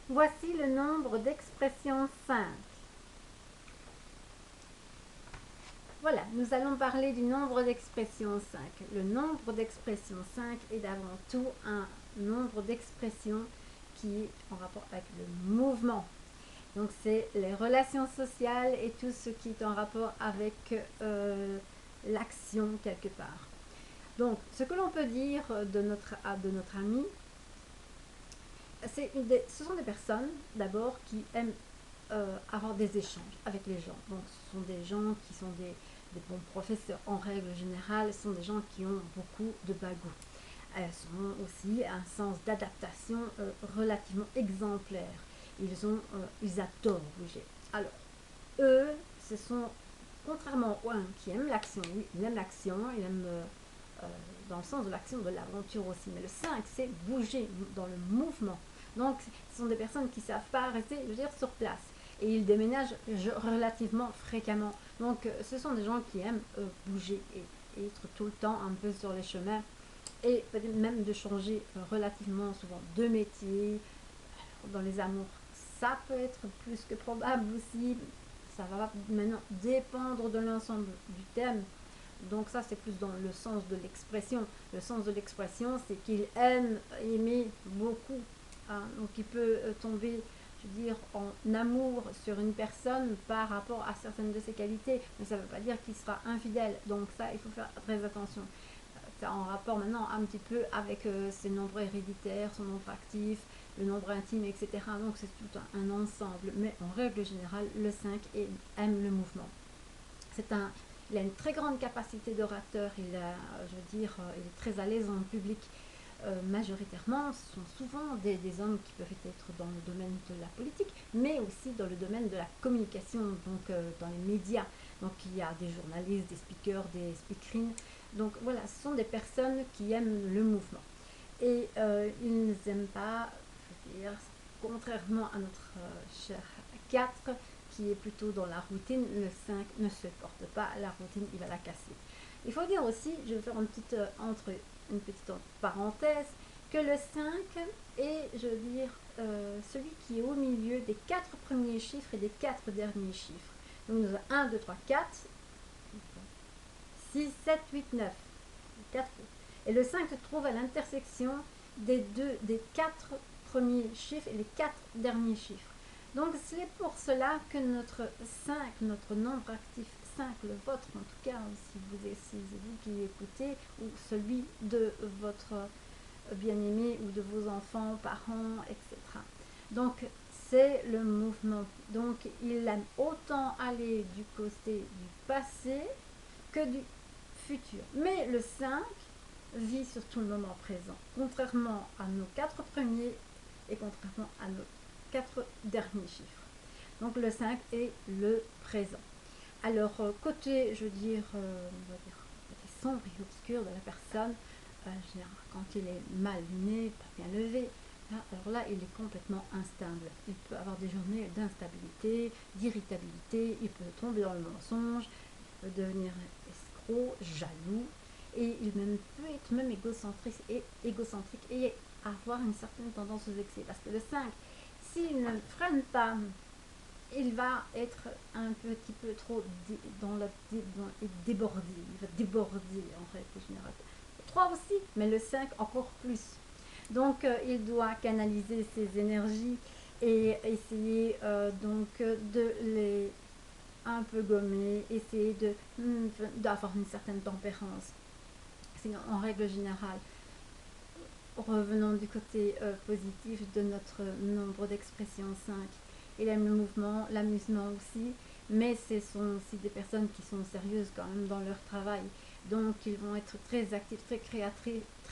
Voici le nombre d'expressions 5. Voilà, nous allons parler du nombre d'expressions 5. Le nombre d'expressions 5 est avant tout un nombre d'expressions qui est en rapport avec le mouvement. Donc c'est les relations sociales et tout ce qui est en rapport avec l'action quelque part. Donc ce que l'on peut dire de notre ami, ce sont des personnes d'abord qui aiment avoir des échanges avec les gens. Donc ce sont des gens qui sont des bons professeurs en règle générale, ce sont des gens qui ont beaucoup de bagou. Elles ont aussi un sens d'adaptation relativement exemplaire. Ils adorent bouger. Alors, eux, ce sont, contrairement aux uns qui aiment l'action, oui, ils aiment l'action, ils aiment dans le sens de l'action, de l'aventure aussi. Mais le 5, c'est bouger dans le mouvement. Donc, ce sont des personnes qui ne savent pas rester, je veux dire, sur place. Et ils déménagent relativement fréquemment. Donc, ce sont des gens qui aiment bouger et être tout le temps un peu sur les chemins et peut-être même de changer relativement souvent de métier. Dans les amours, ça peut être plus que probable aussi. Ça va maintenant dépendre de l'ensemble du thème. Donc ça, c'est plus dans le sens de l'expression. Le sens de l'expression, c'est qu'il aime aimer beaucoup. Hein. Donc il peut tomber, je veux dire, en amour sur une personne par rapport à certaines de ses qualités. Mais ça ne veut pas dire qu'il sera infidèle. Donc ça, il faut faire très attention. C'est en rapport maintenant un petit peu avec ses nombres héréditaires, son nombre actif, le nombre intime, etc. Donc c'est tout un ensemble. Mais en règle générale, le 5 aime le mouvement. Il a une très grande capacité d'orateur, je veux dire, il est très à l'aise en public. Majoritairement, ce sont souvent des hommes qui peuvent être dans le domaine de la politique, mais aussi dans le domaine de la communication, donc dans les médias. Donc il y a des journalistes, des speakers, des speakerines. Donc voilà, ce sont des personnes qui aiment le mouvement. Et ils n'aiment pas, je veux dire, contrairement à notre cher 4, qui est plutôt dans la routine, le 5 ne supporte pas la routine, il va la casser. Il faut dire aussi, je vais faire une petite parenthèse, que le 5 est, je veux dire, celui qui est au milieu des 4 premiers chiffres et des 4 derniers chiffres. Donc nous avons 1, 2, 3, 4, 6, 7, 8, 9. 4. Et le 5 se trouve à l'intersection des 4 premiers chiffres et les 4 derniers chiffres. Donc c'est pour cela que notre 5, notre nombre actif 5, le vôtre en tout cas, si c'est vous qui écoutez, ou celui de votre bien-aimé ou de vos enfants, parents, etc. Donc c'est le mouvement. Donc il aime autant aller du côté du passé que du futur. Mais le 5 vit sur tout le moment présent, contrairement à nos 4 premiers et contrairement à nos 4 derniers chiffres. Donc le 5 est le présent. Alors, côté, je veux dire, on va dire, côté sombre et obscur de la personne, quand il est mal né, pas bien levé, alors là, il est complètement instable. Il peut avoir des journées d'instabilité, d'irritabilité, il peut tomber dans le mensonge, il peut devenir escroc, jaloux, et il peut être même égocentrique et avoir une certaine tendance aux excès. Parce que le 5, s'il ne freine pas, il va être un petit peu trop débordé. Il va déborder en règle générale. Le 3 aussi, mais le 5 encore plus. Donc il doit canaliser ses énergies et essayer donc de les un peu gommer, essayer d'avoir une certaine tempérance. Sinon, en règle générale, revenons du côté positif de notre nombre d'expressions 5. Il aime le mouvement, l'amusement aussi, mais ce sont aussi des personnes qui sont sérieuses quand même dans leur travail. Donc ils vont être très actifs, très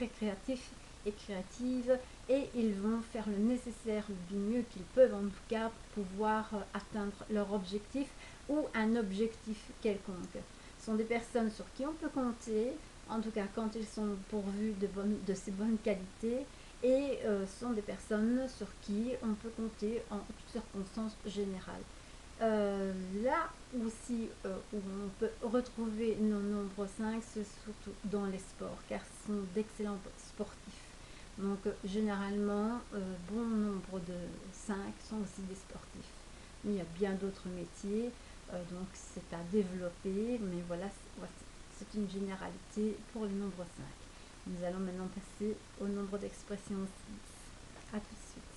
créatifs et créatives, et ils vont faire le nécessaire du mieux qu'ils peuvent en tout cas pour pouvoir atteindre leur objectif ou un objectif quelconque. Ce sont des personnes sur qui on peut compter, en tout cas quand ils sont pourvus de ces bonnes qualités, et ce sont des personnes sur qui on peut compter en toutes circonstances générales. Là aussi où on peut retrouver nos nombres 5, c'est surtout dans les sports, car ce sont d'excellents sportifs. Donc généralement, bon nombre de 5 sont aussi des sportifs. Mais il y a bien d'autres métiers, donc c'est à développer, mais voilà, c'est une généralité pour le nombre 5. Nous allons maintenant passer au nombre d'expressions 6. À tout de suite.